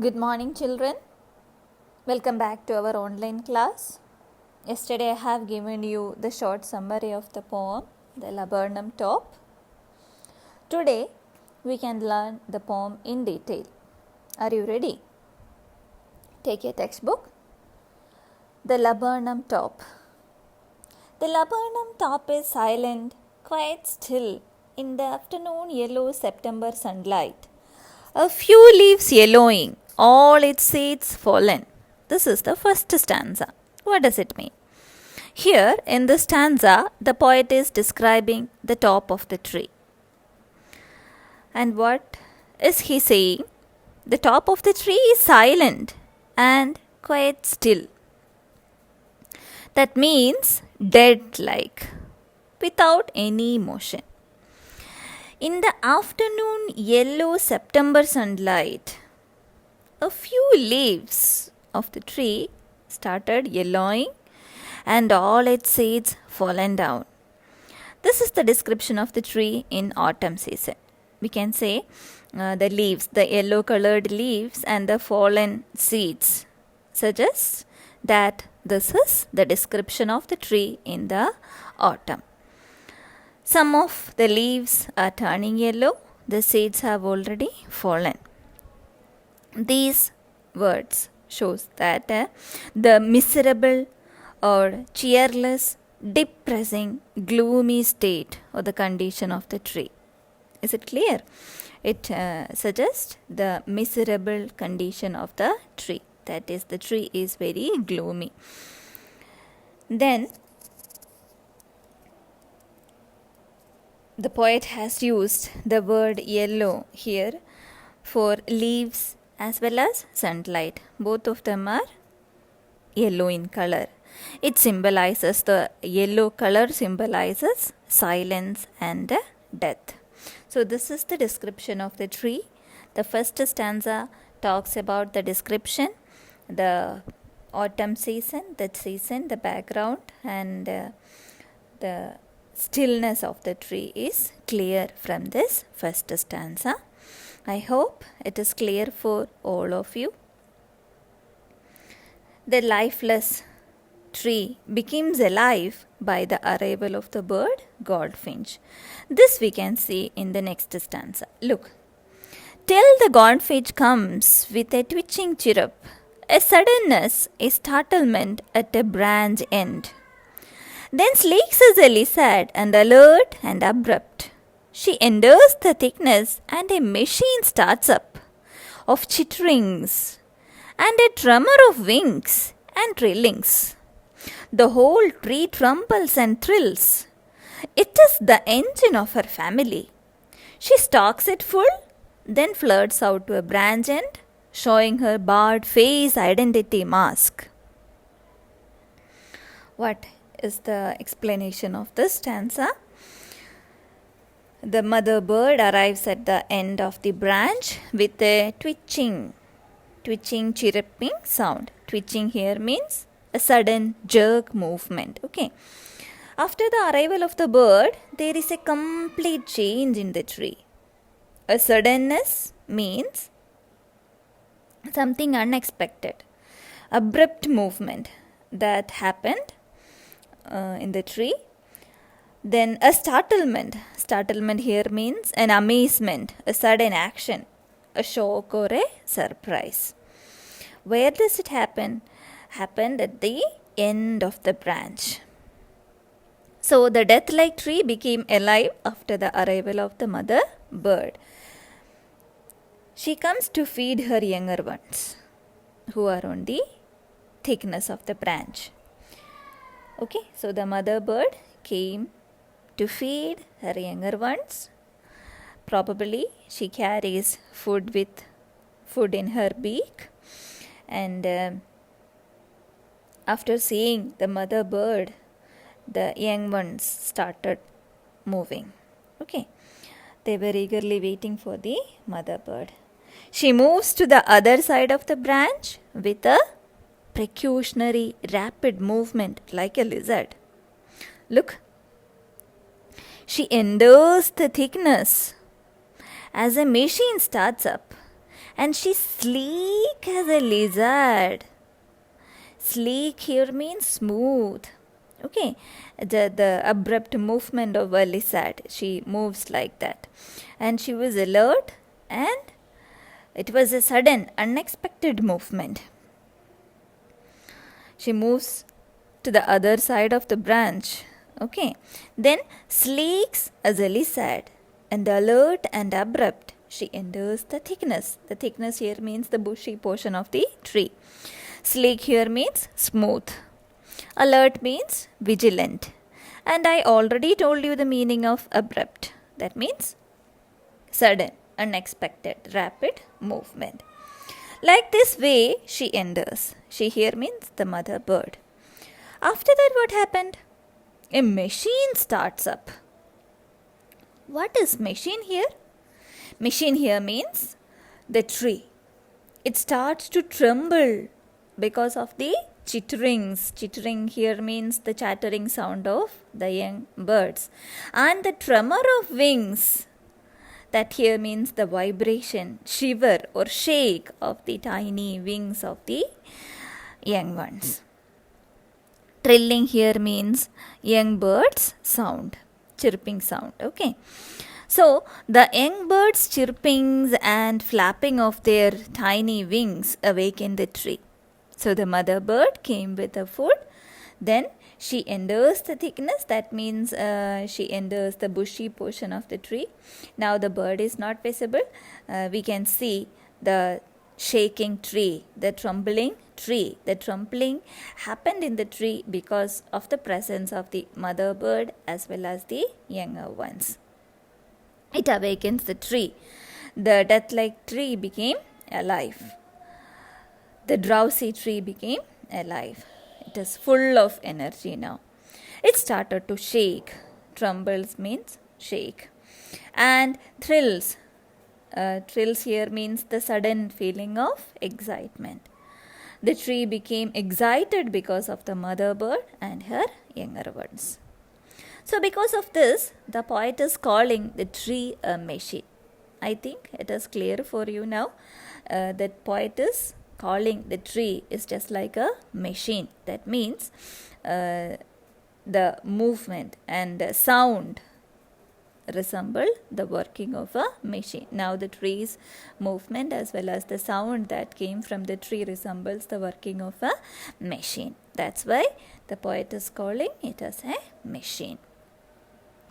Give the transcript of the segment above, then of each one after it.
Good morning, children. Welcome back to our online class. Yesterday, I have given you the short summary of the poem, The Laburnum Top. Today, we can learn the poem in detail. Are you ready? Take your textbook. The Laburnum Top. The laburnum top is silent, quite still, in the afternoon yellow September sunlight. A few leaves yellowing, all its seeds fallen. This is the first stanza. What does it mean? Here in this stanza, the poet is describing the top of the tree. And what is he saying? The top of the tree is silent and quite still. That means dead like, without any motion. In the afternoon yellow September sunlight, a few leaves of the tree started yellowing and all its seeds fallen down. This is the description of the tree in autumn season. We can say the leaves, the yellow colored leaves and the fallen seeds suggests that this is the description of the tree in the autumn. Some of the leaves are turning yellow, the seeds have already fallen. These words shows that the miserable or cheerless, depressing, gloomy state or the condition of the tree. Is it clear? It suggests the miserable condition of the tree. That is, the tree is very gloomy. Then the poet has used the word yellow here for leaves as well as sunlight. Both of them are yellow in color. It symbolizes, the yellow color symbolizes silence and death. So this is the description of the tree. The first stanza talks about the description, the autumn season, the background, and the stillness of the tree is clear from this first stanza. I hope it is clear for all of you. The lifeless tree becomes alive by the arrival of the bird goldfinch. This we can see in the next stanza. Look. Till the goldfinch comes with a twitching chirrup, a suddenness, a startlement at a branch end. Then sleeks as a lizard and alert and abrupt. She enters the thickness and a machine starts up of chitterings and a tremor of wings and trillings. The whole tree trembles and thrills. It is the engine of her family. She stalks it full, then flirts out to a branch end, showing her barred face identity mask. What is the explanation of this stanza? The mother bird arrives at the end of the branch with a twitching, chirruping sound. Twitching here means a sudden jerk movement. Okay. After the arrival of the bird, there is a complete change in the tree. A suddenness means something unexpected. Abrupt movement that happened in the tree. Then a startlement. Startlement here means an amazement, a sudden action, a shock or a surprise. Where does it happen? Happened at the end of the branch. So the death-like tree became alive after the arrival of the mother bird. She comes to feed her younger ones who are on the thickness of the branch. Okay, so the mother bird came to feed her younger ones. Probably she carries food in her beak, and after seeing the mother bird, the young ones started moving. Okay, they were eagerly waiting for the mother bird. She moves to the other side of the branch with a precautionary rapid movement like a lizard. Look. She enters the thickness as a machine starts up And she's sleek as a lizard. Sleek here means smooth. Okay, the abrupt movement of a lizard. She moves like that. And she was alert, and it was a sudden, unexpected movement. She moves to the other side of the branch. Okay, then sleeks as a lizard, and alert and abrupt, she enters the thickness. The thickness here means the bushy portion of the tree. Sleek here means smooth. Alert means vigilant. And I already told you the meaning of abrupt. That means sudden, unexpected, rapid movement. Like this way, she enters. She here means the mother bird. After that, what happened? A machine starts up. What is machine here? Machine here means the tree. It starts to tremble because of the chitterings. Chittering here means the chattering sound of the young birds. And the tremor of wings, that here means the vibration, shiver or shake of the tiny wings of the young ones. Trilling here means young birds sound, chirping sound. Okay. So the young birds' chirpings and flapping of their tiny wings awaken the tree. So the mother bird came with the food. Then she enters the thickness. That means she enters the bushy portion of the tree. Now the bird is not visible. We can see the shaking tree, the trembling tree. The trembling happened in the tree because of the presence of the mother bird as well as the younger ones. It awakens the tree. The death-like tree became alive. The drowsy tree became alive. It is full of energy now. It started to shake. Trembles means shake. And thrills. Thrills here means the sudden feeling of excitement. The tree became excited because of the mother bird and her younger ones. So because of this, the poet is calling the tree a machine. I think it is clear for you now. That poet is calling the tree is just like a machine. That means the movement and the sound resemble the working of a machine. Now the tree's movement as well as the sound that came from the tree resembles the working of a machine. That's why the poet is calling it as a machine.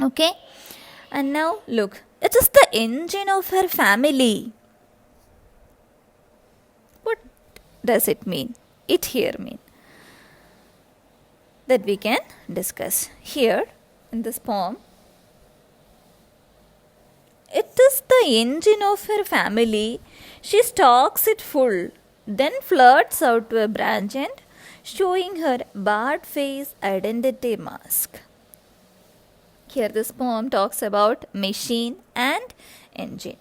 Okay, and now look, it is the engine of her family. What does it mean? It here mean that we can discuss here in this poem. It is the engine of her family. She stalks it full, then flirts out to a branch end, showing her barred face identity mask. Here this poem talks about machine and engine.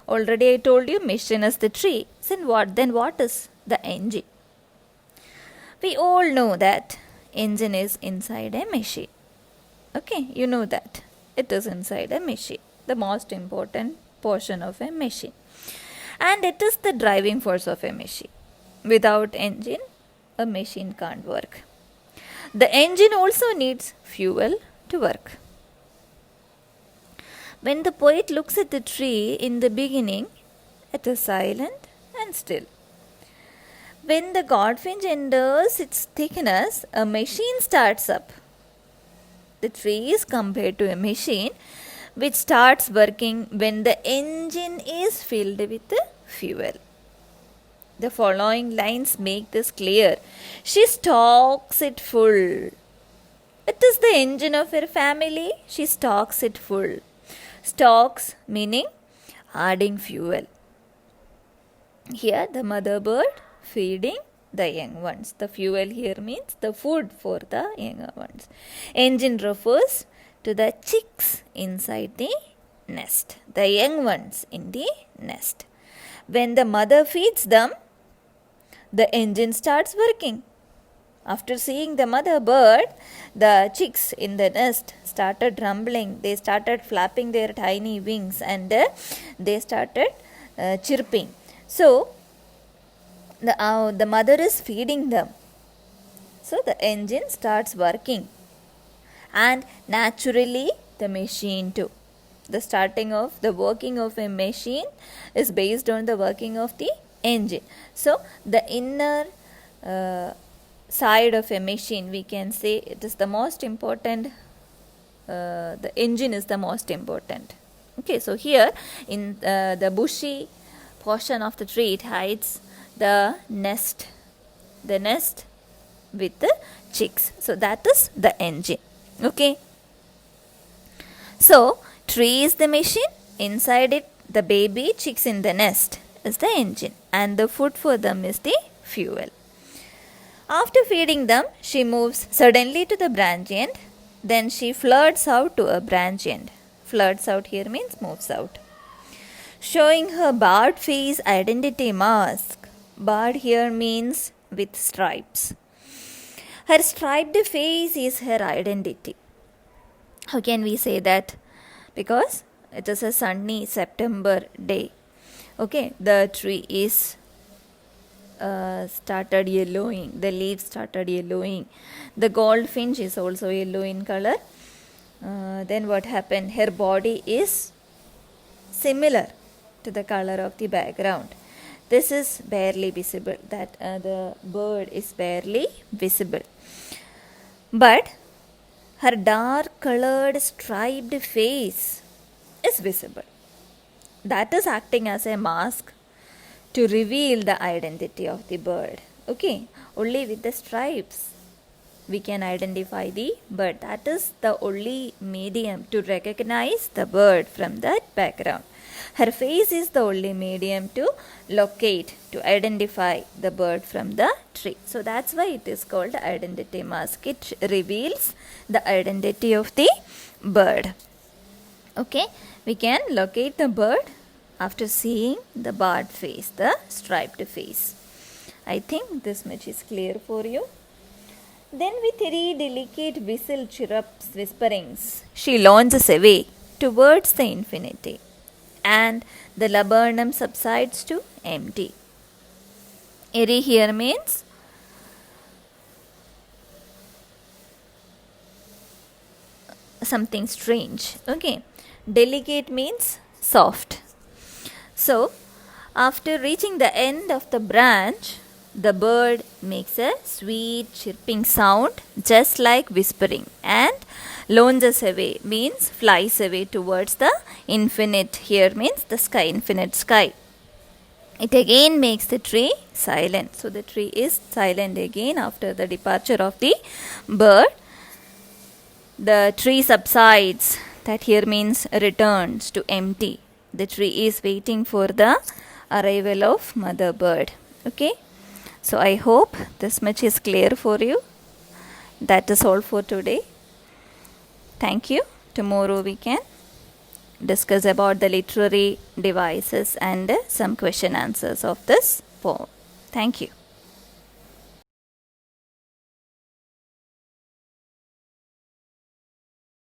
Already I told you machine is the tree. Then what is the engine? We all know that engine is inside a machine. Okay, you know that. It is inside a machine. The most important portion of a machine. And it is the driving force of a machine. Without engine, a machine can't work. The engine also needs fuel to work. When the poet looks at the tree in the beginning, it is silent and still. When the goldfinch enters its thickness, a machine starts up. The tree is compared to a machine which starts working when the engine is filled with fuel. The following lines make this clear. She stocks it full. It is the engine of her family. She stocks it full. Stocks meaning adding fuel. Here the mother bird feeding the young ones. The fuel here means the food for the younger ones. Engine refers to the chicks inside the nest, the young ones in the nest. When the mother feeds them, the engine starts working. After seeing the mother bird, the chicks in the nest started rumbling. They started flapping their tiny wings and they started chirping. So the mother is feeding them, so the engine starts working, and naturally the machine too. The starting of the working of a machine is based on the working of the engine. So the inner side of a machine, we can say it is the most important. The engine is the most important. Okay, so here in the bushy portion of the tree, it hides the nest with the chicks. So that is the engine. Okay, so tree is the machine, inside it the baby chicks in the nest is the engine, and the food for them is the fuel. After feeding them, she moves suddenly to the branch end. Then she flirts out to a branch end. Flirts out here means moves out, showing her barred face identity mask. Barred here means with stripes. Her striped face is her identity. How can we say that? Because it is a sunny September day. Okay, the tree is started yellowing, the leaves started yellowing, the goldfinch is also yellow in color. Then what happened? Her body is similar to the color of the background. This is barely visible, that the bird is barely visible, but her dark colored striped face is visible. That is acting as a mask to reveal the identity of the bird. Okay, only with the stripes we can identify the bird. That is the only medium to recognize the bird from that background. Her face is the only medium to locate, to identify the bird from the tree. So that's why it is called identity mask. It reveals the identity of the bird. Okay, we can locate the bird after seeing the barred face, the striped face. I think this much is clear for you. Then with 3 delicate whistle chirrups whisperings, she launches away towards the infinity, and the laburnum subsides to empty. Airy here means something strange. Okay, delicate means soft. So after reaching the end of the branch, the bird makes a sweet chirping sound just like whispering, and launches away means flies away towards the infinite. Here means the sky, infinite sky. It again makes the tree silent. So the tree is silent again after the departure of the bird. The tree subsides. That here means returns to empty. The tree is waiting for the arrival of mother bird. Okay, so I hope this much is clear for you. That is all for today. Thank you. Tomorrow we can discuss about the literary devices and some question answers of this poem. Thank you.